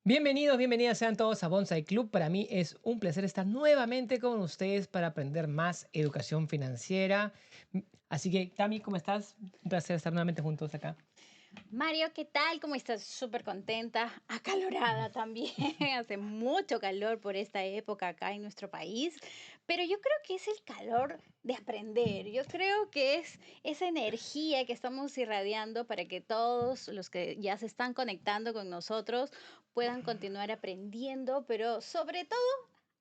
Bienvenidos, bienvenidas sean todos a Bonsai Club. Para mí es un placer estar nuevamente con ustedes para aprender más educación financiera. Así que, Tami, ¿cómo estás? Un placer estar nuevamente juntos acá. Mario, ¿qué tal? ¿Cómo estás? Súper contenta, acalorada también. Hace mucho calor por esta época acá en nuestro país, pero yo creo que es el calor de aprender. Yo creo que es esa energía que estamos irradiando para que todos los que ya se están conectando con nosotros puedan continuar aprendiendo, pero sobre todo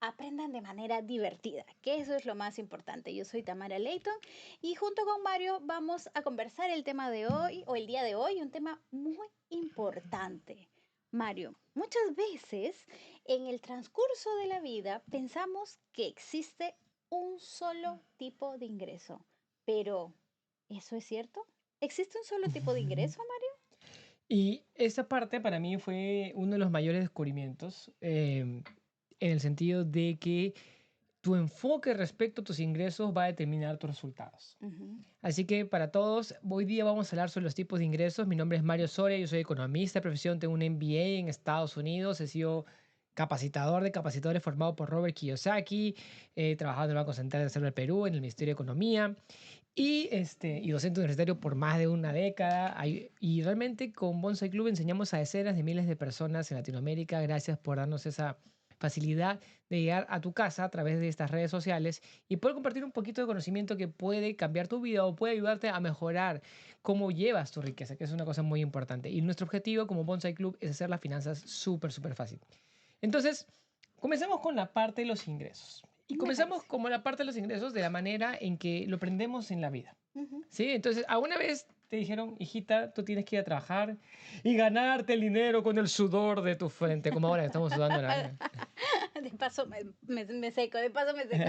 aprendan de manera divertida, que eso es lo más importante. Yo soy Tamara Leighton y junto con Mario vamos a conversar el tema de hoy o el día de hoy, un tema muy importante. Mario, muchas veces en el transcurso de la vida pensamos que existe un solo tipo de ingreso, pero ¿eso es cierto? ¿Existe un solo tipo de ingreso, Mario? Y esa parte para mí fue uno de los mayores descubrimientos, en el sentido de que tu enfoque respecto a tus ingresos va a determinar tus resultados. Ujú. Así que para todos, hoy día vamos a hablar sobre los tipos de ingresos. Mi nombre es Mario Soria, yo soy economista de profesión, tengo un MBA en Estados Unidos, he sido capacitador de capacitadores formado por Robert Kiyosaki, he trabajado en el Banco Central de Reserva del Perú, en el Ministerio de Economía y docente universitario por más de una década. Y realmente con Bonsai Club enseñamos a decenas de miles de personas en Latinoamérica. Gracias por darnos esa facilidad de llegar a tu casa a través de estas redes sociales y poder compartir un poquito de conocimiento que puede cambiar tu vida o puede ayudarte a mejorar cómo llevas tu riqueza, que es una cosa muy importante. Y nuestro objetivo como Bonsai Club es hacer las finanzas súper, súper fácil. Entonces, comencemos con la parte de los ingresos. Y Me comenzamos parece. como la parte de los ingresos de la manera en que lo aprendemos en la vida. Ujú. ¿Sí? Entonces, ¿alguna vez te dijeron, hijita, tú tienes que ir a trabajar y ganarte el dinero con el sudor de tu frente, como ahora que estamos sudando la... De paso me seco, de paso me seco.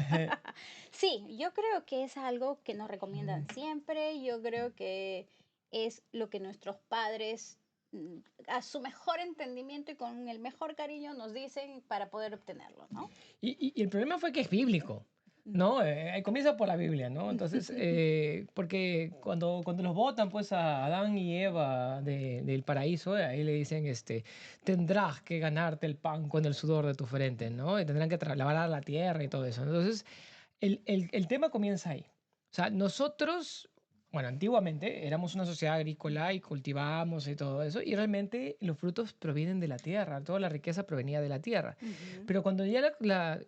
Sí, yo creo que es algo que nos recomiendan siempre. Yo creo que es lo que nuestros padres, a su mejor entendimiento y con el mejor cariño, nos dicen para poder obtenerlo, ¿no? Y el problema fue que es bíblico, Ujú. ¿no? Comienza por la Biblia, ¿no? Entonces, porque cuando los botan, pues, a Adán y Eva del paraíso, ahí le dicen, tendrás que ganarte el pan con el sudor de tu frente, ¿no? Y tendrán que lavar la tierra y todo eso. Entonces, el tema comienza ahí. O sea, nosotros, bueno, antiguamente éramos una sociedad agrícola y cultivábamos y todo eso, y realmente los frutos provienen de la tierra, toda la riqueza provenía de la tierra. Ujú. Pero cuando ya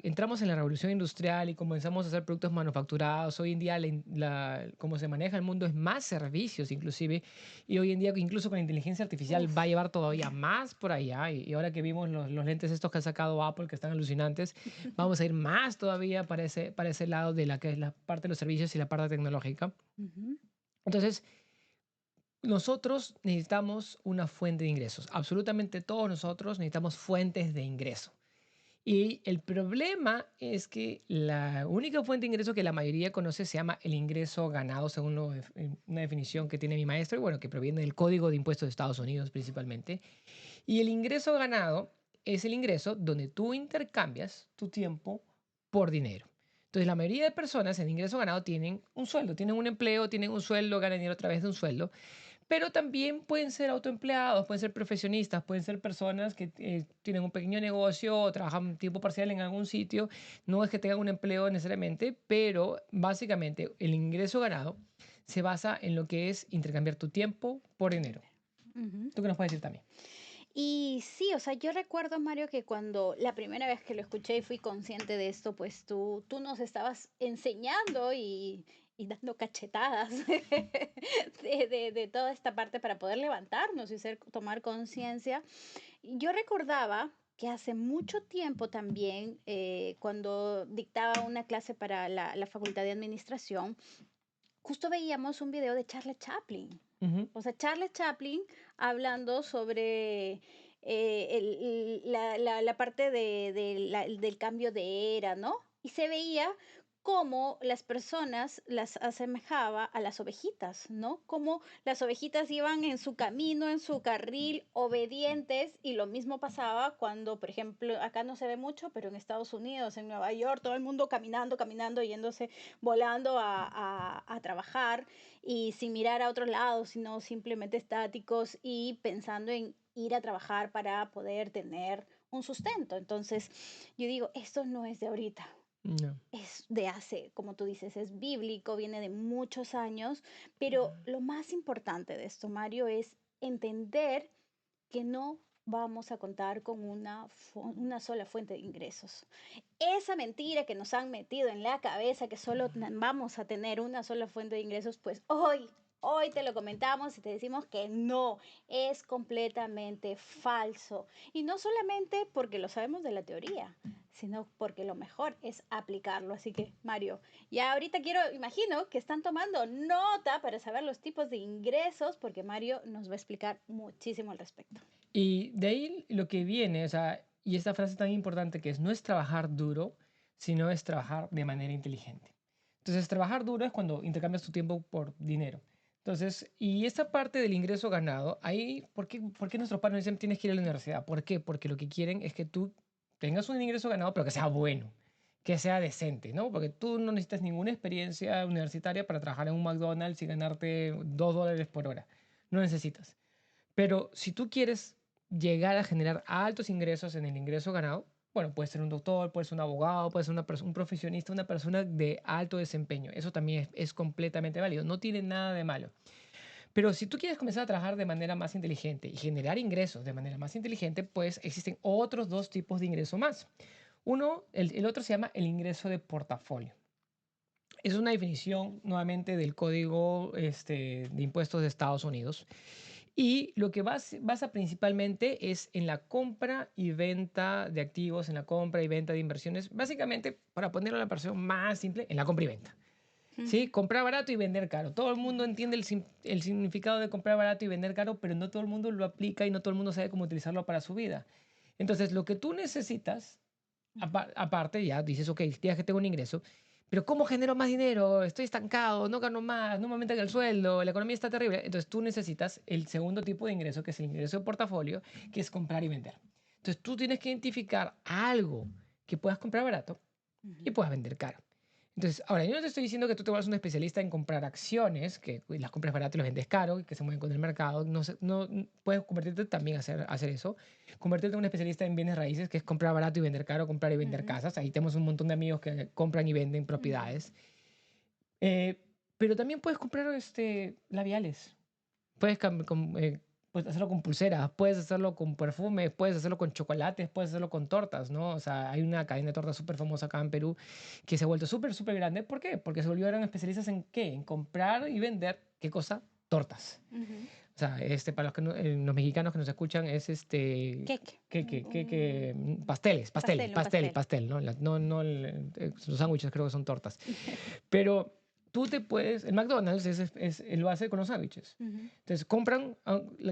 entramos en la revolución industrial y comenzamos a hacer productos manufacturados, hoy en día cómo se maneja el mundo es más servicios inclusive, y hoy en día incluso con la inteligencia artificial va a Uf. llevar todavía más por allá, y ahora que vimos los lentes estos que ha sacado Apple, que están alucinantes, vamos a ir más todavía para ese lado de la que es la parte de los servicios y la parte tecnológica. Ujú. Entonces, nosotros necesitamos una fuente de ingresos. Absolutamente todos nosotros necesitamos fuentes de ingreso. Y el problema es que la única fuente de ingreso que la mayoría conoce se llama el ingreso ganado, según una definición que tiene mi maestro, y bueno, que proviene del Código de Impuestos de Estados Unidos principalmente. Y el ingreso ganado es el ingreso donde tú intercambias tu tiempo por dinero. Entonces, la mayoría de personas en ingreso ganado tienen un sueldo, tienen un empleo, tienen un sueldo, ganan dinero a través de un sueldo, pero también pueden ser autoempleados, pueden ser profesionistas, pueden ser personas que tienen un pequeño negocio o trabajan tiempo parcial en algún sitio. No es que tengan un empleo necesariamente, pero básicamente el ingreso ganado se basa en lo que es intercambiar tu tiempo por dinero. Ujú. ¿Tú qué nos puedes decir también? Y sí, o sea, yo recuerdo, Mario, que cuando la primera vez que lo escuché y fui consciente de esto, pues tú nos estabas enseñando y dando cachetadas de toda esta parte para poder levantarnos y tomar conciencia. Y yo recordaba que hace mucho tiempo también, cuando dictaba una clase para la Facultad de Administración, justo veíamos un video de Charlie Chaplin. Ujú. O sea, Charles Chaplin hablando sobre la parte del cambio de era, ¿no? Y se veía cómo las personas las asemejaba a las ovejitas, ¿no? Cómo las ovejitas iban en su camino, en su carril, obedientes, y lo mismo pasaba cuando, por ejemplo, acá no se ve mucho, pero en Estados Unidos, en Nueva York, todo el mundo caminando, caminando, yéndose, volando a trabajar y sin mirar a otros lados, sino simplemente estáticos y pensando en ir a trabajar para poder tener un sustento. Entonces, yo digo, esto no es de ahorita, No. es de hace, como tú dices, es bíblico, viene de muchos años, pero lo más importante de esto, Mario, es entender que no vamos a contar con una sola fuente de ingresos. Esa mentira que nos han metido en la cabeza, que solo vamos a tener una sola fuente de ingresos, pues hoy te lo comentamos y te decimos que no, es completamente falso. Y no solamente porque lo sabemos de la teoría, sino porque lo mejor es aplicarlo. Así que, Mario, ya ahorita imagino que están tomando nota para saber los tipos de ingresos, porque Mario nos va a explicar muchísimo al respecto. Y de ahí lo que viene, o sea, y esta frase tan importante que es, no es trabajar duro, sino es trabajar de manera inteligente. Entonces, trabajar duro es cuando intercambias tu tiempo por dinero. Entonces, y esta parte del ingreso ganado, ahí, ¿por qué nuestros padres nos dicen tienes que ir a la universidad? ¿Por qué? Porque lo que quieren es que tú tengas un ingreso ganado, pero que sea bueno, que sea decente, ¿no? Porque tú no necesitas ninguna experiencia universitaria para trabajar en un McDonald's y ganarte $2 por hora. No necesitas. Pero si tú quieres llegar a generar altos ingresos en el ingreso ganado, bueno, puedes ser un doctor, puedes ser un abogado, puedes ser un profesionista, una persona de alto desempeño. Eso también es completamente válido, no tiene nada de malo. Pero si tú quieres comenzar a trabajar de manera más inteligente y generar ingresos de manera más inteligente, pues existen otros dos tipos de ingreso más. El otro se llama el ingreso de portafolio. Es una definición nuevamente del Código de Impuestos de Estados Unidos. Y lo que basa principalmente es en la compra y venta de activos, en la compra y venta de inversiones. Básicamente, para ponerlo a la versión más simple, en la compra y venta. ¿Sí? Ujú, Comprar barato y vender caro. Todo el mundo ujú, entiende el significado de comprar barato y vender caro, pero no todo el mundo lo aplica y no todo el mundo sabe cómo utilizarlo para su vida. Entonces, lo que tú necesitas aparte, ya dices, ok, ya que tengo un ingreso, pero ¿cómo genero más dinero? Estoy estancado, no gano más, no me aumentan el sueldo, la economía está terrible. Entonces tú necesitas el segundo tipo de ingreso, que es el ingreso de portafolio, que es comprar y vender. Entonces tú tienes que identificar algo que puedas comprar barato y ujú, puedas vender caro. Entonces, ahora, yo no te estoy diciendo que tú te vuelvas un especialista en comprar acciones, que las compras barato y las vendes caro, y que se mueven con el mercado. No, puedes convertirte también a hacer eso. Convertirte en un especialista en bienes raíces, que es comprar barato y vender caro, comprar y vender ujú, casas. Ahí tenemos un montón de amigos que compran y venden ujú, propiedades. Eh, pero también puedes comprar labiales. Puedes hacerlo con pulseras, puedes hacerlo con perfumes, puedes hacerlo con chocolates, puedes hacerlo con tortas, ¿no? O sea, hay una cadena de tortas súper famosa acá en Perú que se ha vuelto súper, súper grande. ¿Por qué? Porque se volvieron especialistas en qué? En comprar y vender, ¿qué cosa? Tortas. ujú. O sea, para los mexicanos que nos escuchan es Cake, pasteles, pastel, pastel, un pastel, pastel. pastel, ¿no? Los sándwiches creo que son tortas. Pero tú te puedes, el McDonald's lo hace con los sándwiches. Ujú, Entonces compran,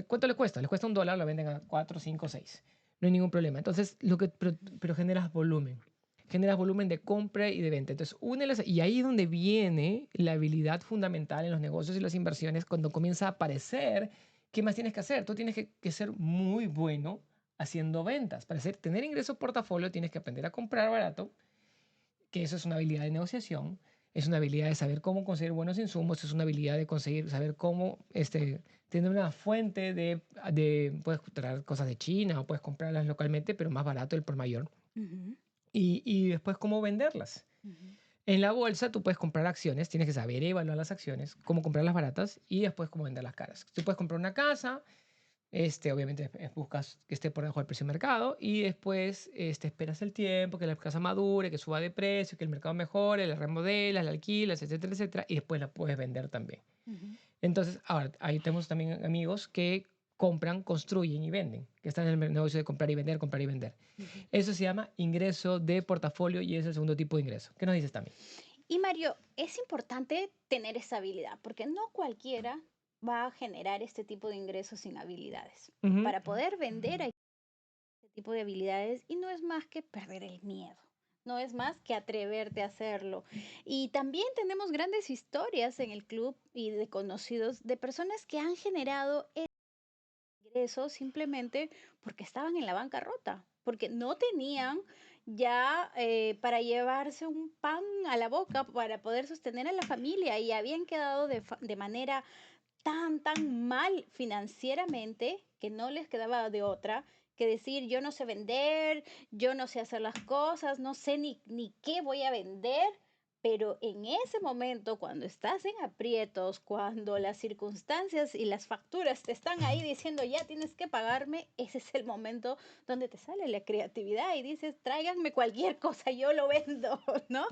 ¿cuánto le cuesta? Les cuesta $1, lo venden a 4, 5, 6. No hay ningún problema. Entonces, pero generas volumen. Generas volumen de compra y de venta. Entonces, y ahí es donde viene la habilidad fundamental en los negocios y las inversiones, cuando comienza a aparecer, ¿qué más tienes que hacer? Tú tienes que ser muy bueno haciendo ventas. Tener ingreso portafolio, tienes que aprender a comprar barato, que eso es una habilidad de negociación, es una habilidad de saber cómo conseguir buenos insumos, es una habilidad de saber cómo tener una fuente puedes traer cosas de China o puedes comprarlas localmente, pero más barato, el por mayor, ujú, y después cómo venderlas. ujú, En la bolsa tú puedes comprar acciones, tienes que saber evaluar las acciones, cómo comprarlas baratas y después cómo venderlas caras. Tú puedes comprar una casa, obviamente buscas que esté por debajo del precio de mercado y después esperas el tiempo, que la casa madure, que suba de precio, que el mercado mejore, la remodelas, la alquilas, etcétera, etcétera, y después la puedes vender también. ujú, Entonces, ahora, ahí tenemos también amigos que compran, construyen y venden, que están en el negocio de comprar y vender, comprar y vender. ujú. Eso se llama ingreso de portafolio y es el segundo tipo de ingreso. ¿Qué nos dices también? Y Mario, es importante tener esa habilidad, porque no cualquiera va a generar este tipo de ingresos sin habilidades. Ujú. Para poder vender hay este tipo de habilidades y no es más que perder el miedo. No es más que atreverte a hacerlo. Y también tenemos grandes historias en el club y de conocidos de personas que han generado ingresos simplemente porque estaban en la bancarrota, porque no tenían ya para llevarse un pan a la boca para poder sostener a la familia y habían quedado de manera tan mal financieramente que no les quedaba de otra que decir, yo no sé vender, yo no sé hacer las cosas, no sé ni qué voy a vender. Pero en ese momento, cuando estás en aprietos, cuando las circunstancias y las facturas te están ahí diciendo, ya tienes que pagarme, ese es el momento donde te sale la creatividad y dices, tráiganme cualquier cosa, yo lo vendo, ¿no?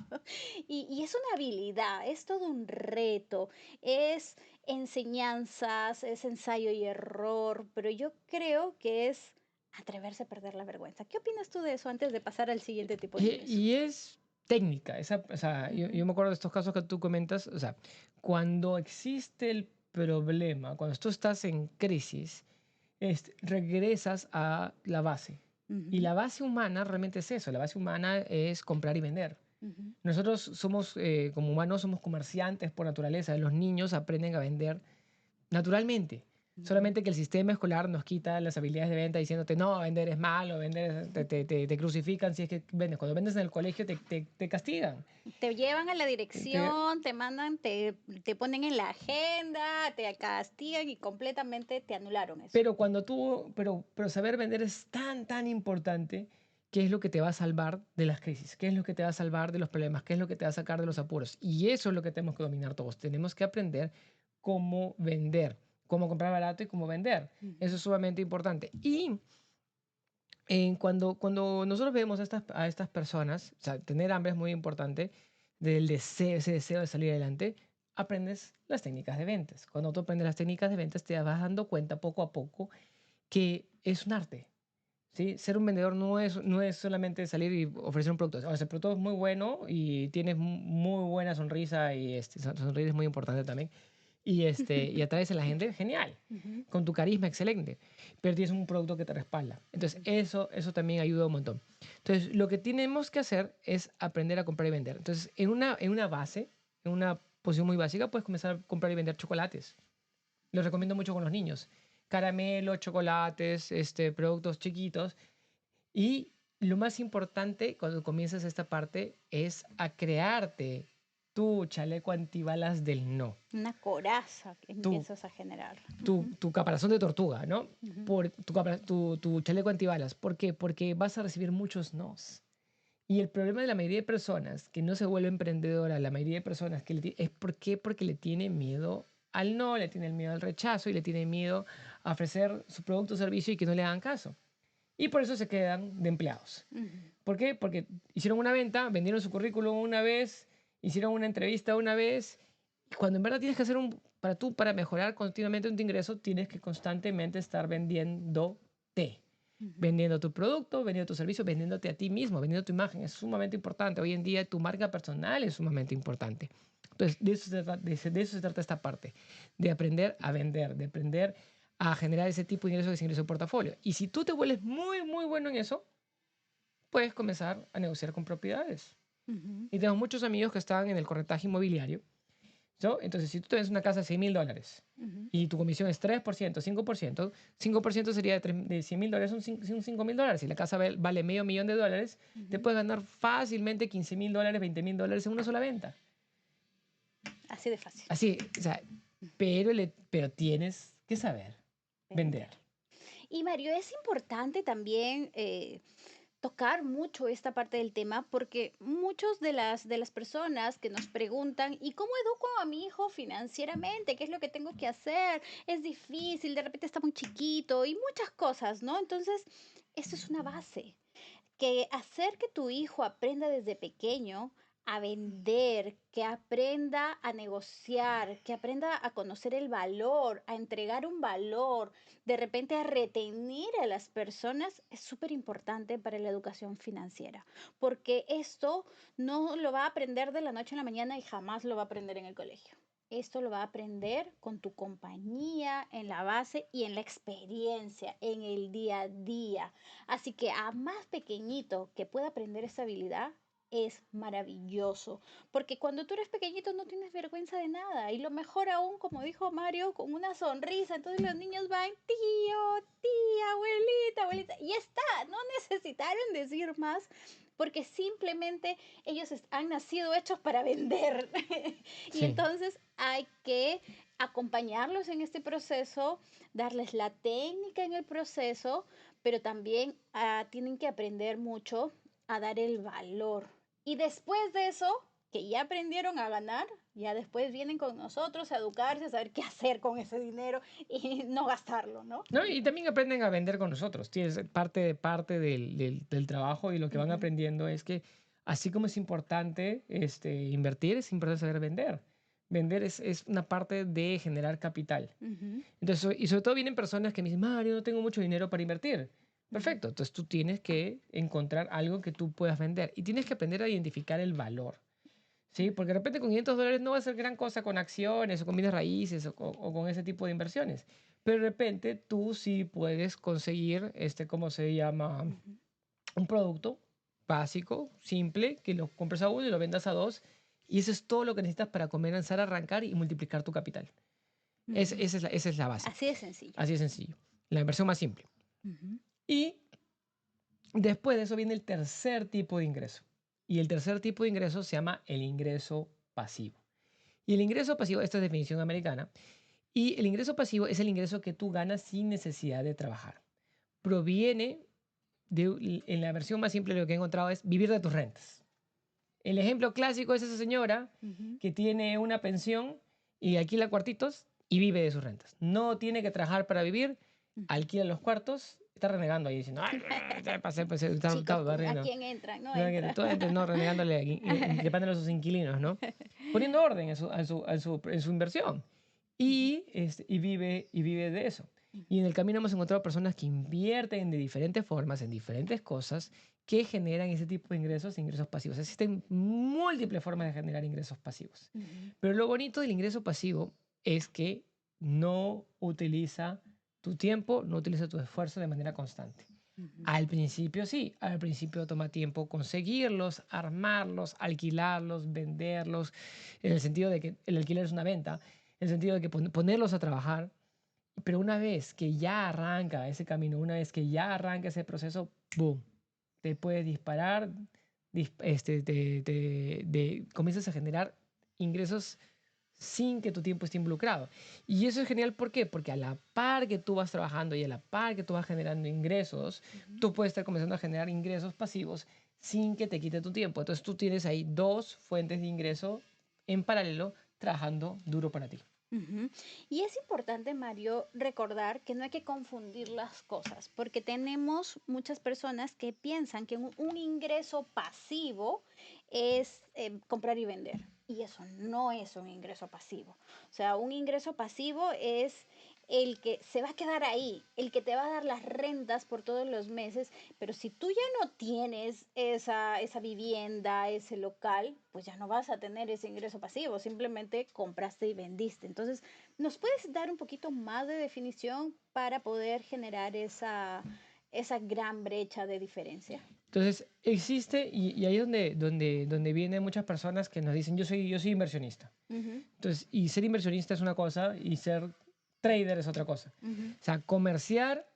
Y es una habilidad, es todo un reto, es enseñanzas, es ensayo y error, pero yo creo que es atreverse a perder la vergüenza. ¿Qué opinas tú de eso antes de pasar al siguiente tipo de ingreso? Y es técnica, o sea, Ujú, yo me acuerdo de estos casos que tú comentas, o sea, cuando existe el problema, cuando tú estás en crisis, regresas a la base. Y ujú, la base humana realmente es eso, la base humana es comprar y vender. ujú, Nosotros somos, como humanos, somos comerciantes por naturaleza. Los niños aprenden a vender naturalmente. ujú. Solamente que el sistema escolar nos quita las habilidades de venta diciéndote, no, vender es malo, te crucifican si es que vendes. Cuando vendes en el colegio te castigan. Te llevan a la Te- dirección, te mandan, te ponen en la agenda, te castigan y completamente te anularon eso. pero saber vender es tan importante que es lo que te va a salvar de las crisis, qué es lo que te va a salvar de los problemas, qué es lo que te va a sacar de los apuros. Y eso es lo que tenemos que dominar todos. Tenemos que aprender cómo vender, cómo comprar barato y cómo vender. Eso Ujú, es sumamente importante. Y cuando nosotros vemos a estas personas, o sea, tener hambre es muy importante, del deseo, ese deseo de salir adelante, aprendes las técnicas de ventas. Cuando tú aprendes las técnicas de ventas, te vas dando cuenta poco a poco que es un arte. ¿Sí? Ser un vendedor no es solamente salir y ofrecer un producto. O sea, el producto es muy bueno y tienes muy buena sonrisa y sonreír es muy importante también y atraes a la gente, genial, ujú, con tu carisma excelente, pero tienes un producto que te respalda. Entonces, ujú. eso también ayuda un montón. Entonces, lo que tenemos que hacer es aprender a comprar y vender. Entonces, en una base, en una posición muy básica, puedes comenzar a comprar y vender chocolates. Los recomiendo mucho con los niños. Caramelos, chocolates, productos chiquitos. Y lo más importante cuando comienzas esta parte es a crearte tu chaleco antibalas del no. Una coraza que Tu, empiezas a generar. Ujú, tu caparazón de tortuga, ¿no? ujú, Tu chaleco antibalas. ¿Por qué? Porque vas a recibir muchos nos. Y el problema de la mayoría de personas que no se vuelve emprendedora, la mayoría de personas que es ¿por qué? Porque le tiene miedo al no, le tiene miedo al rechazo y le tiene miedo a ofrecer su producto o servicio y que no le hagan caso. Y por eso se quedan de empleados. ujú. ¿Por qué? Porque hicieron una venta, vendieron su currículum una vez, hicieron una entrevista una vez. Y cuando en verdad tienes que hacer para mejorar continuamente tu ingreso, tienes que constantemente estar vendiéndote. Ujú, Vendiendo tu producto, vendiendo tu servicio, vendiéndote a ti mismo, vendiendo tu imagen. Es sumamente importante. Hoy en día tu marca personal es sumamente importante. Entonces, de eso se trata esta parte, de aprender a vender, de aprender a generar ese tipo de ingresos que es ingreso de portafolio. Y si tú te vuelves muy bueno en eso, puedes comenzar a negociar con propiedades. ujú, Y tengo muchos amigos que están en el corretaje inmobiliario. ¿So? Entonces, si tú tienes una casa de $100,000 ujú, y tu comisión es 3%, 5% sería de $100,000, son $5,000. Si la casa vale $500,000, te ujú. puedes ganar fácilmente $15,000, $20,000 en una sola venta. Así de fácil. Así, o sea, pero tienes que saber Vender. vender. Y Mario, es importante también tocar mucho esta parte del tema porque muchos de las personas que nos preguntan, ¿y cómo educo a mi hijo financieramente? ¿Qué es lo que tengo que hacer? Es difícil, de repente está muy chiquito y muchas cosas, ¿no? Entonces, esto es una base que hacer que tu hijo aprenda desde pequeño a vender, que aprenda a negociar, que aprenda a conocer el valor, a entregar un valor, de repente a retener a las personas, es súper importante para la educación financiera, porque esto no lo va a aprender de la noche a la mañana y jamás lo va a aprender en el colegio. Esto lo va a aprender con tu compañía, en la base y en la experiencia, en el día a día. Así que a más pequeñito que pueda aprender esa habilidad, es maravilloso, porque cuando tú eres pequeñito no tienes vergüenza de nada y lo mejor aún, como dijo Mario, con una sonrisa, entonces los niños van, tío, tía, abuelita, abuelita, y ya está, no necesitaron decir más, porque simplemente han nacido hechos para vender. Y Sí. entonces hay que acompañarlos en este proceso, darles la técnica en el proceso, pero también tienen que aprender mucho a dar el valor. Y después de eso, que ya aprendieron a ganar, ya después vienen con nosotros a educarse, a saber qué hacer con ese dinero y no gastarlo, ¿no? No, y también aprenden a vender con nosotros. Tienes parte del trabajo y lo que van Ujú, aprendiendo es que así como es importante invertir, es importante saber vender. Vender es una parte de generar capital. ujú, Entonces, y sobre todo vienen personas que me dicen, Mario, no tengo mucho dinero para invertir. ujú, Perfecto, entonces tú tienes que encontrar algo que tú puedas vender y tienes que aprender a identificar el valor. ¿Sí? ujú, Porque de repente con $500 no va a ser gran cosa con acciones o con bienes raíces o con ese tipo de inversiones. Pero de repente tú sí puedes conseguir, ¿cómo se llama? ujú, Un producto básico, simple, que lo compres a uno y lo vendas a dos. Y eso es todo lo que necesitas para comenzar a arrancar y multiplicar tu capital. ujú. Esa es la base. Así de sencillo. Así de sencillo. La inversión más simple. Ujú, Y después de eso viene el tercer tipo de ingreso. Y el tercer tipo de ingreso se llama el ingreso pasivo. Y el ingreso pasivo, esta es definición americana, y el ingreso pasivo es el ingreso que tú ganas sin necesidad de trabajar. Proviene en la versión más simple, lo que he encontrado es vivir de tus rentas. El ejemplo clásico es esa señora ujú. que tiene una pensión y alquila cuartitos y vive de sus rentas. No tiene que trabajar para vivir, Ujú. alquila los cuartos, está renegando ahí diciendo, ay, ya pasé, pues, Chicos, va ¿a riendo. quién entra? No No, que entra. toda gente no renegándole, increpándole a sus inquilinos, ¿no? Poniendo orden en su inversión. Ujú, Y vive de eso. ujú, Y en el camino hemos encontrado personas que invierten de diferentes formas, en diferentes cosas, que generan ese tipo de ingresos, ingresos pasivos. Existen múltiples formas de generar ingresos pasivos. ujú, Pero lo bonito del ingreso pasivo es que no utiliza tu tiempo, no utiliza tu esfuerzo de manera constante. ujú, Al principio sí, al principio toma tiempo conseguirlos, armarlos, alquilarlos, venderlos, en el sentido de que el alquiler es una venta, en el sentido de que ponerlos a trabajar, pero una vez que ya arranca ese camino, una vez que ya arranca ese proceso, ¡boom! Te puedes disparar, comienzas a generar ingresos sin que tu tiempo esté involucrado. Y eso es genial, ¿por qué? Porque a la par que tú vas trabajando y a la par que tú vas generando ingresos, ujú. tú puedes estar comenzando a generar ingresos pasivos sin que te quite tu tiempo. Entonces tú tienes ahí dos fuentes de ingreso en paralelo trabajando duro para ti. Ujú. Y es importante, Mario, recordar que no hay que confundir las cosas, porque tenemos muchas personas que piensan que un ingreso pasivo es comprar y vender. Y eso no es un ingreso pasivo. O sea, un ingreso pasivo es el que se va a quedar ahí, el que te va a dar las rentas por todos los meses, pero si tú ya no tienes esa vivienda, ese local, pues ya no vas a tener ese ingreso pasivo, simplemente compraste y vendiste. Entonces, ¿nos puedes dar un poquito más de definición para poder generar esa gran brecha de diferencia? Entonces existe, y ahí es donde vienen muchas personas que nos dicen, yo soy inversionista. Ujú, Entonces, y ser inversionista es una cosa y ser trader es otra cosa. ujú, O sea, comerciar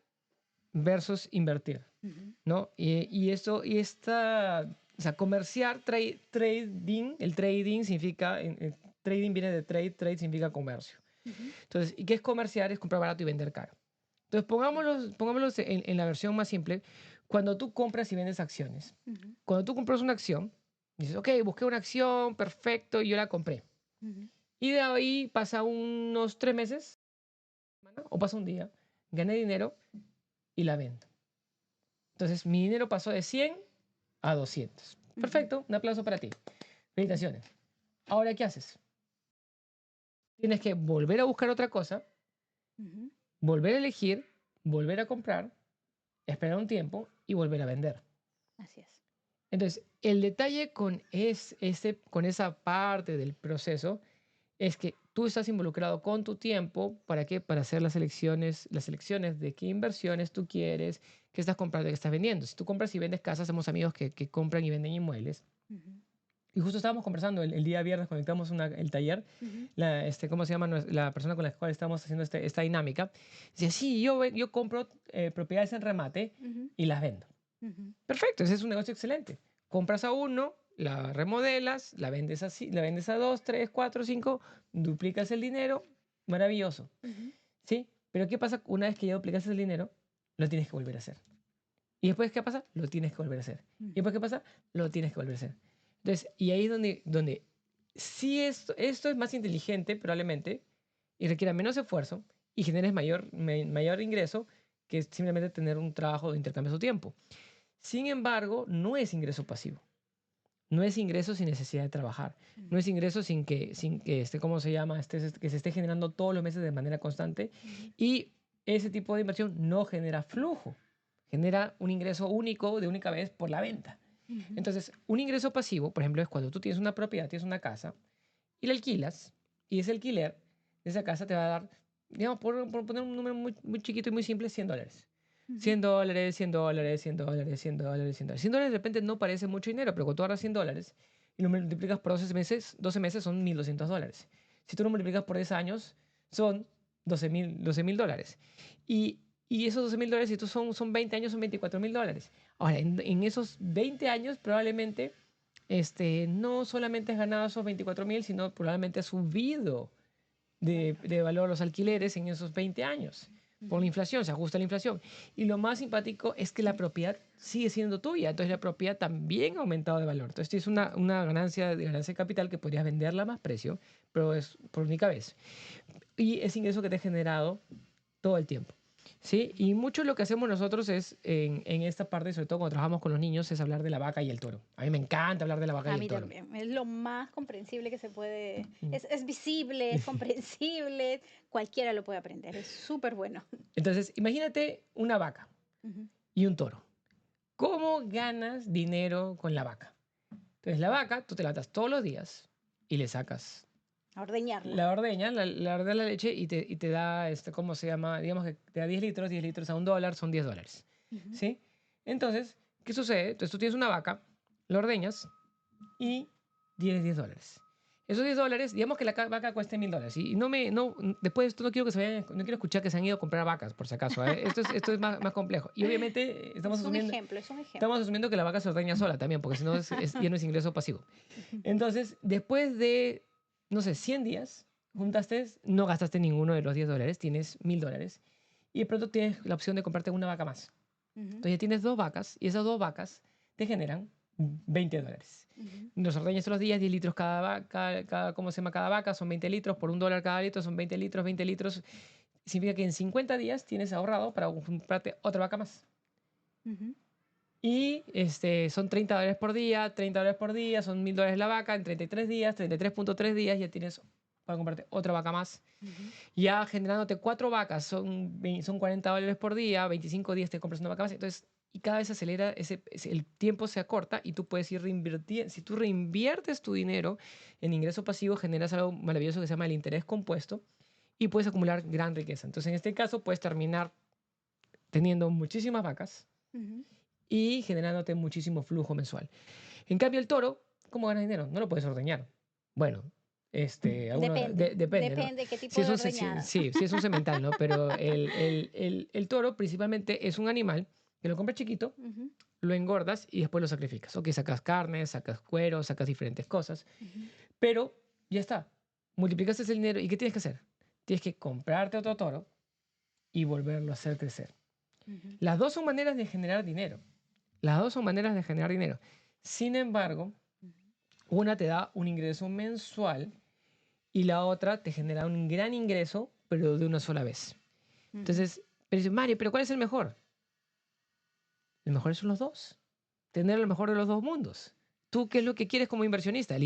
versus invertir. ujú, ¿No? O sea, comerciar, trading, el trading significa, trading viene de trade significa comercio. ujú, Entonces, ¿y qué es comerciar? Es comprar barato y vender caro. Entonces, pongámoslos en la versión más simple. Cuando tú compras y vendes acciones, ujú, cuando tú compras una acción, dices, ok, busqué una acción, perfecto, y yo la compré. ujú, Y de ahí pasa unos 3 meses, ¿no? O pasa un día, gané dinero y la vendo. Entonces, mi dinero pasó de 100 a 200. ujú, Perfecto, un aplauso para ti. Felicitaciones. Ahora, ¿qué haces? Tienes que volver a buscar otra cosa, ujú. volver a elegir, volver a comprar, esperar un tiempo y volver a vender. Así es. Entonces, el detalle con esa parte del proceso es que tú estás involucrado con tu tiempo. ¿Para qué? Para hacer las elecciones de qué inversiones tú quieres, qué estás comprando y qué estás vendiendo. Si tú compras y vendes casas, hacemos amigos que compran y venden inmuebles. Ujú, Y justo estábamos conversando el día viernes, conectamos el taller, ujú, ¿cómo se llama? La persona con la cual estamos haciendo esta dinámica. Decía, sí, yo compro propiedades en remate ujú, y las vendo. ujú, Perfecto, ese es un negocio excelente. compras a uno, la remodelas, la vendes a dos, tres, cuatro, cinco, duplicas el dinero, maravilloso, Ujú, ¿sí? Pero ¿qué pasa una vez que ya duplicas el dinero? Lo tienes que volver a hacer. ¿Y después qué pasa? Lo tienes que volver a hacer. ¿Y ujú, después qué pasa? Lo tienes que volver a hacer. Entonces, y ahí es donde sí esto es más inteligente probablemente y requiere menos esfuerzo y generes mayor ingreso que simplemente tener un trabajo de intercambio de su tiempo. Sin embargo, no es ingreso pasivo. No es ingreso sin necesidad de trabajar. No ujú, es ingreso sin que ¿cómo se llama? Que se esté generando todos los meses de manera constante. ujú, Y ese tipo de inversión no genera flujo. Genera un ingreso único de única vez por la venta. ujú, Entonces, un ingreso pasivo, por ejemplo, es cuando tú tienes una propiedad, tienes una casa y la alquilas y ese alquiler de esa casa te va a dar, digamos, por poner un número muy chiquito y muy simple, $100. ujú. $100, $100, $100, $100, $100. $100 de repente no parece mucho dinero, pero cuando tú agarras $100 y lo multiplicas por 12 meses son $1.200. Si tú lo multiplicas por 10 años, son $12.000 dólares. Y esos $12.000, si tú son 20 años, son $24.000. Ahora, en esos 20 años, probablemente no solamente has ganado esos 24.000, sino probablemente has subido Claro. de valor los alquileres en esos 20 años. Por la Ujú, inflación, se ajusta la inflación. Y lo más simpático es que la propiedad sigue siendo tuya. Entonces la propiedad también ha aumentado de valor. Entonces tienes una ganancia de capital que podrías venderla a más precio, pero es por única vez. Y ese ingreso que te ha generado todo el tiempo. ¿Sí? ujú. Y mucho lo que hacemos nosotros es, en esta parte, sobre todo cuando trabajamos con los niños, es hablar de la vaca y el toro. A mí me encanta hablar de la vaca A y el mí toro. también. Es lo más comprensible que se puede. Mm. Es visible, es comprensible. Cualquiera lo puede aprender. Es súper bueno. Entonces, imagínate una vaca Ujú. y un toro. ¿Cómo ganas dinero con la vaca? Entonces, la vaca, tú te la atas todos los días y le sacas A ordeñarla. la ordeña, la ordeña la leche y te da, ¿cómo se llama? Digamos que te da 10 litros a $1 son $10. Ujú, ¿Sí? Entonces, ¿qué sucede? Entonces, tú tienes una vaca, la ordeñas y tienes $10. Esos $10, digamos que vaca cueste $1.000. Y después de esto no quiero que se vayan, no quiero escuchar que se han ido a comprar vacas, por si acaso. ¿Eh? Esto es más complejo. Y obviamente es un ejemplo, es un estamos ejemplo. asumiendo que la vaca se ordeña sola también, porque si no ya no es ingreso pasivo. Ujú, Entonces, después de, no sé, 100 días, juntaste, no gastaste ninguno de los $10, tienes $1.000. Y de pronto tienes la opción de comprarte una vaca más. ujú, Entonces ya tienes dos vacas y esas dos vacas te generan $20. ujú, Los ordeñas todos los días, 10 litros cada vaca, ¿cómo se llama? Cada vaca, son 20 litros, por $1 cada litro, son 20 litros. Significa que en 50 días tienes ahorrado para comprarte otra vaca más. ujú, Y son $30 por día, son $1.000 la vaca, en 33 días, 33.3 días ya tienes para comprarte otra vaca más. ujú. Ya generándote cuatro vacas, son $40 por día, 25 días te compras una vaca más. Entonces, y cada vez se acelera, el tiempo se acorta y tú puedes ir reinvirtiendo. Si tú reinviertes tu dinero en ingreso pasivo, generas algo maravilloso que se llama el interés compuesto y puedes acumular gran riqueza. Entonces, en este caso, puedes terminar teniendo muchísimas vacas Ujú. y generándote muchísimo flujo mensual. En cambio, el toro, ¿cómo gana dinero? No lo puedes ordeñar. Bueno, Depende, depende, ¿no? depende qué Si tipo es de un, se- si, ordeñada. sí, si es un semental, ¿no? Pero el toro principalmente es un animal que lo compras chiquito, Ujú, lo engordas y después lo sacrificas. Ok, sacas carne, sacas cuero, sacas diferentes cosas, ujú, pero ya está. Multiplicaste ese dinero y ¿qué tienes que hacer? Tienes que comprarte otro toro y volverlo a hacer crecer. ujú, Las dos son maneras de generar dinero. Las dos son maneras de generar dinero. Sin embargo, ujú, una te da un ingreso mensual y la otra te genera un gran ingreso, pero de una sola vez. ujú. Entonces, pero dices, Mario, ¿pero cuál es el mejor? El mejor son los dos. Tener lo mejor de los dos mundos. ¿Tú qué es lo que quieres como inversionista?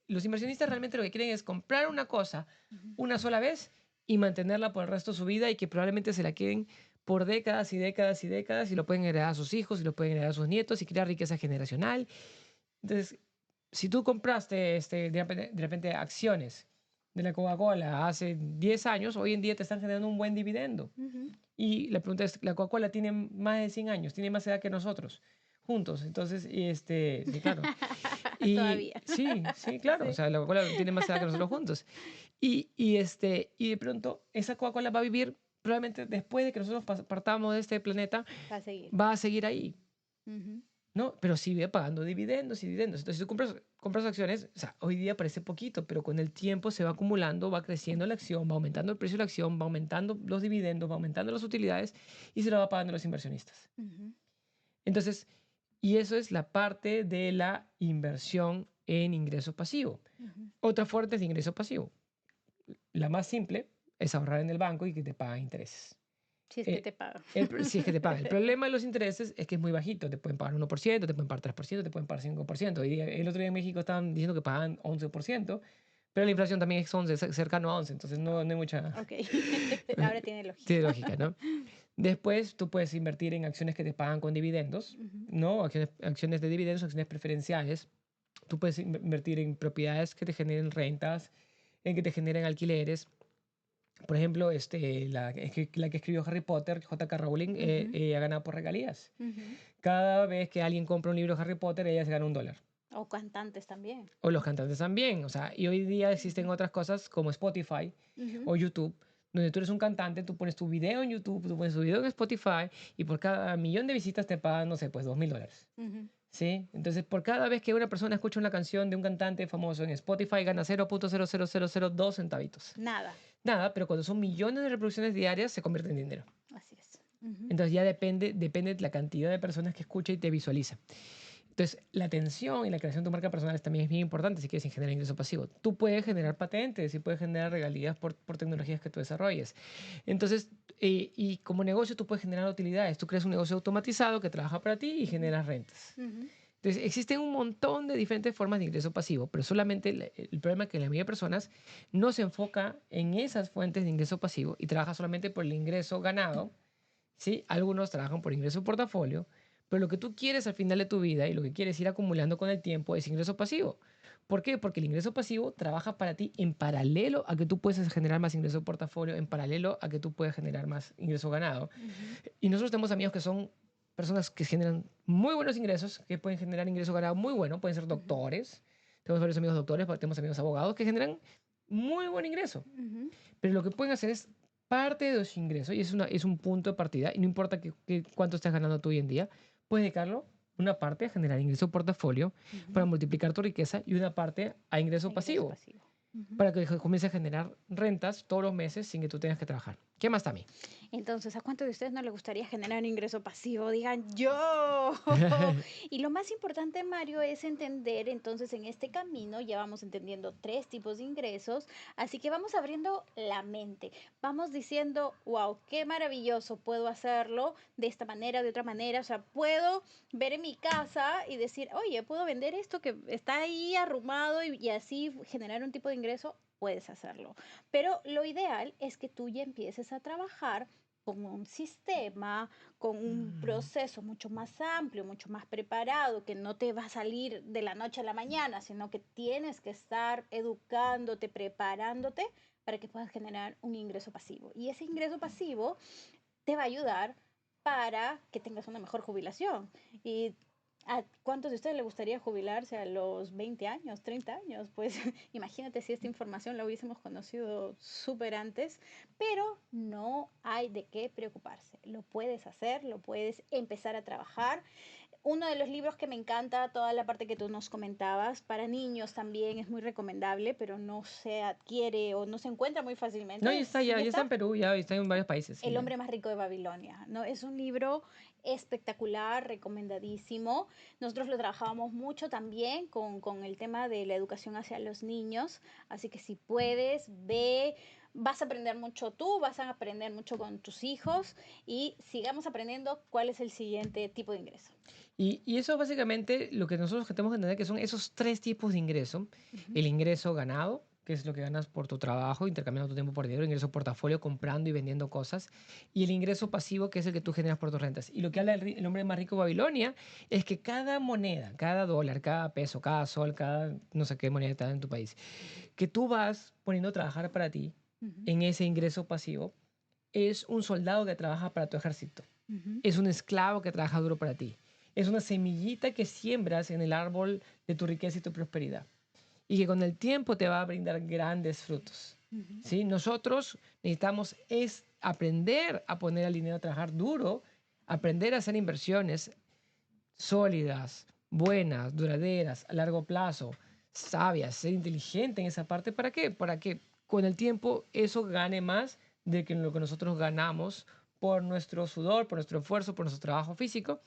Los inversionistas realmente lo que quieren es comprar una cosa Ujú. una sola vez y mantenerla por el resto de su vida y que probablemente se la queden por décadas y décadas y décadas y lo pueden heredar a sus hijos y lo pueden heredar a sus nietos y crear riqueza generacional. Entonces, si tú compraste de repente acciones de la Coca-Cola hace 10 años, hoy en día te están generando un buen dividendo. Ujú. Y la pregunta es, la Coca-Cola tiene más de 100 años, tiene más edad que nosotros, juntos. Entonces, sí, claro. Y Todavía. sí, sí, claro. O Sí. sea, la Coca-Cola tiene más edad que nosotros juntos. Y de pronto, esa Coca-Cola va a vivir probablemente después de que nosotros partamos de este planeta, Va a seguir. va a seguir ahí. Ujú. ¿no? Pero sigue pagando dividendos y dividendos. Entonces, si tú compras acciones, o sea, hoy día parece poquito, pero con el tiempo se va acumulando, va creciendo la acción, va aumentando el precio de la acción, va aumentando los dividendos, va aumentando las utilidades y se lo va pagando a los inversionistas. Ujú, Entonces, y eso es la parte de la inversión en ingreso pasivo. ujú. Otra fuente de ingreso pasivo. La más simple es ahorrar en el banco y que te pagan intereses. Si es que Eh, te pagan. si es que te pagan. El problema de los intereses es que es muy bajito. Te pueden pagar 1%, te pueden pagar 3%, te pueden pagar 5%. El otro día en México estaban diciendo que pagan 11%, pero la inflación también es 11, cercano a 11. Entonces no hay mucha Ok, ahora tiene lógica. tiene lógica, ¿no? Después tú puedes invertir en acciones que te pagan con dividendos, Ujú, ¿no? Acciones de dividendos, acciones preferenciales. Tú puedes invertir en propiedades que te generen rentas, en que te generen alquileres. Por ejemplo, la que escribió Harry Potter, J.K. Rowling, ujú, ella gana por regalías. ujú. Cada vez que alguien compra un libro de Harry Potter, ella se gana $1. O cantantes también. O los cantantes también. O sea, y hoy día existen Ujú, otras cosas como Spotify ujú, o YouTube, donde tú eres un cantante, tú pones tu video en YouTube, tú pones tu video en Spotify y por cada millón de visitas te pagan, no sé, pues $2.000. ujú. ¿Sí? Entonces, por cada vez que una persona escucha una canción de un cantante famoso en Spotify, gana 0.00002 centavitos. Nada, Nada, pero cuando son millones de reproducciones diarias, se convierte en dinero. así es. Ujú, Entonces ya depende de la cantidad de personas que escucha y te visualiza. Entonces, la atención y la creación de tu marca personal también es bien importante si quieres generar ingreso pasivo. Tú puedes generar patentes y puedes generar regalías por tecnologías que tú desarrolles. Entonces, y como negocio tú puedes generar utilidades. Tú creas un negocio automatizado que trabaja para ti y ujú, generas rentas. ujú, Entonces, existen un montón de diferentes formas de ingreso pasivo, pero solamente el problema es que la mayoría de personas no se enfoca en esas fuentes de ingreso pasivo y trabaja solamente por el ingreso ganado. ¿Sí? Algunos trabajan por ingreso portafolio, pero lo que tú quieres al final de tu vida y lo que quieres ir acumulando con el tiempo es ingreso pasivo. ¿Por qué? Porque el ingreso pasivo trabaja para ti en paralelo a que tú puedes generar más ingreso portafolio, en paralelo a que tú puedes generar más ingreso ganado. ujú, Y nosotros tenemos amigos que son personas que generan muy buenos ingresos, que pueden generar ingreso ganado muy bueno, pueden ser ujú, doctores. Tenemos varios amigos doctores, tenemos amigos abogados que generan muy buen ingreso. ujú, Pero lo que pueden hacer es parte de los ingresos, y es un punto de partida, y no importa cuánto estés ganando tú hoy en día, puedes dedicarlo una parte a generar ingreso portafolio para ujú. multiplicar tu riqueza y una parte a ingreso Ingreso pasivo pasivo. Ujú. para que comience a generar rentas todos los meses sin que tú tengas que trabajar. ¿Qué más, Tami? Entonces, ¿a cuánto de ustedes no les gustaría generar ingreso pasivo? Digan yo. Y lo más importante, Mario, es entender, entonces, en este camino ya vamos entendiendo tres tipos de ingresos, así que vamos abriendo la mente. Vamos diciendo, wow, qué maravilloso, puedo hacerlo de esta manera, de otra manera. O sea, puedo ver en mi casa y decir, oye, puedo vender esto que está ahí arrumado y así generar un tipo de ingreso. Puedes hacerlo. Pero lo ideal es que tú ya empieces a trabajar con un sistema, con un Mm. proceso mucho más amplio, mucho más preparado, que no te va a salir de la noche a la mañana, sino que tienes que estar educándote, preparándote para que puedas generar un ingreso pasivo. Y ese ingreso pasivo te va a ayudar para que tengas una mejor jubilación. ¿Y a cuántos de ustedes les gustaría jubilarse a los 20 años, 30 años? Pues imagínate si esta información la hubiésemos conocido súper antes, pero no hay de qué preocuparse. Lo puedes hacer, lo puedes empezar a trabajar. Uno de los libros que me encanta, toda la parte que tú nos comentabas, para niños también es muy recomendable, pero no se adquiere o no se encuentra muy No, fácilmente. ya está, ¿Ya ya está está? en Perú, ya está en varios países, sí, El ya. hombre más rico de Babilonia, ¿no? Es un libro espectacular, recomendadísimo. Nosotros lo trabajábamos mucho también con el tema de la educación hacia los niños, así que si puedes, ve, vas a aprender mucho tú, vas a aprender mucho con tus hijos y sigamos aprendiendo cuál es el siguiente tipo de ingreso. Y eso básicamente lo que nosotros tenemos que entender que son esos tres tipos de ingreso. Ujú, El ingreso ganado, que es lo que ganas por tu trabajo, intercambiando tu tiempo por dinero, ingreso portafolio, comprando y vendiendo cosas. Y el ingreso pasivo, que es el que tú generas por tus rentas. Y lo que habla ujú, el hombre más rico de Babilonia es que cada moneda, cada dólar, cada peso, cada sol, cada no sé qué moneda está en tu país, que tú vas poniendo a trabajar para ti ujú, en ese ingreso pasivo, es un soldado que trabaja para tu ejército. ujú, Es un esclavo que trabaja duro para ti. Es una semillita que siembras en el árbol de tu riqueza y tu prosperidad. Y que con el tiempo te va a brindar grandes frutos. ujú, ¿Sí? Nosotros necesitamos es aprender a poner al dinero a trabajar duro, aprender a hacer inversiones, sólidas, buenas, duraderas, a largo plazo, sabias, ser inteligente en esa parte. ¿Para qué? Para que con el tiempo eso gane más de que lo que nosotros ganamos por nuestro sudor, por nuestro esfuerzo, por nuestro trabajo físico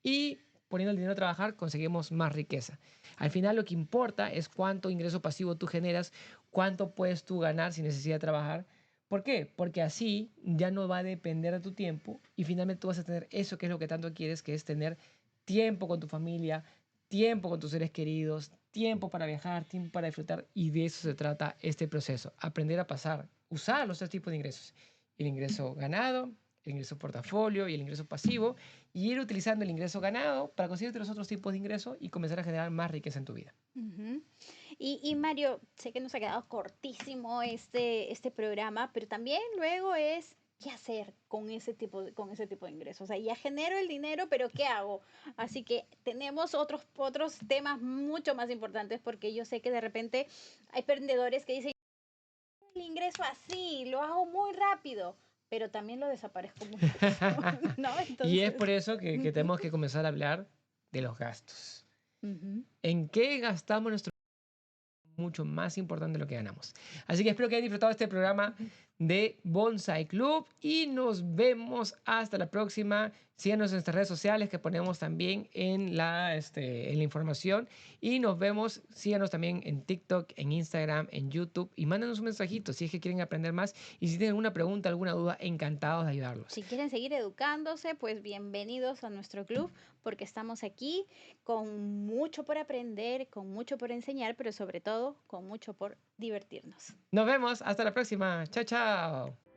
y poniendo el dinero a trabajar conseguimos más riqueza. Al final lo que importa es cuánto ingreso pasivo tú generas, cuánto puedes tú ganar sin necesidad de trabajar. ¿Por qué? Porque así ya no va a depender de tu tiempo y finalmente tú vas a tener eso que es lo que tanto quieres, que es tener tiempo con tu familia, tiempo con tus seres queridos, tiempo para viajar, tiempo para disfrutar y de eso se trata este proceso, aprender a pasar, usar los tres tipos de ingresos, el ingreso ganado, el ingreso portafolio y el ingreso pasivo y ir utilizando el ingreso ganado para conseguirte los otros tipos de ingresos y comenzar a generar más riqueza en tu vida. Ujú. Y Mario, sé que nos ha quedado cortísimo este programa, pero también luego es qué hacer con ese tipo de ingresos. O sea, ya genero el dinero, pero ¿qué hago? Así que tenemos otros temas mucho más importantes porque yo sé que de repente hay emprendedores que dicen, el ingreso así, lo hago muy rápido, pero también lo desaparezco muy rápido, ¿no? Y es Entonces, por eso que ujú, tenemos que comenzar a hablar de los gastos. ujú. ¿En qué gastamos nuestro mucho más importante de lo que ganamos? Así que espero que hayan disfrutado este programa de Bonsai Club y nos vemos hasta la próxima. Síganos en nuestras redes sociales que ponemos también en la información y nos vemos. Síganos también en TikTok, en Instagram, en YouTube y mándanos un mensajito si es que quieren aprender más y si tienen alguna pregunta, alguna duda, encantados de ayudarlos. Si quieren seguir educándose, pues bienvenidos a nuestro club, porque estamos aquí con mucho por aprender, con mucho por enseñar, pero sobre todo con mucho por divertirnos. Nos vemos, hasta la próxima. Chao, chao.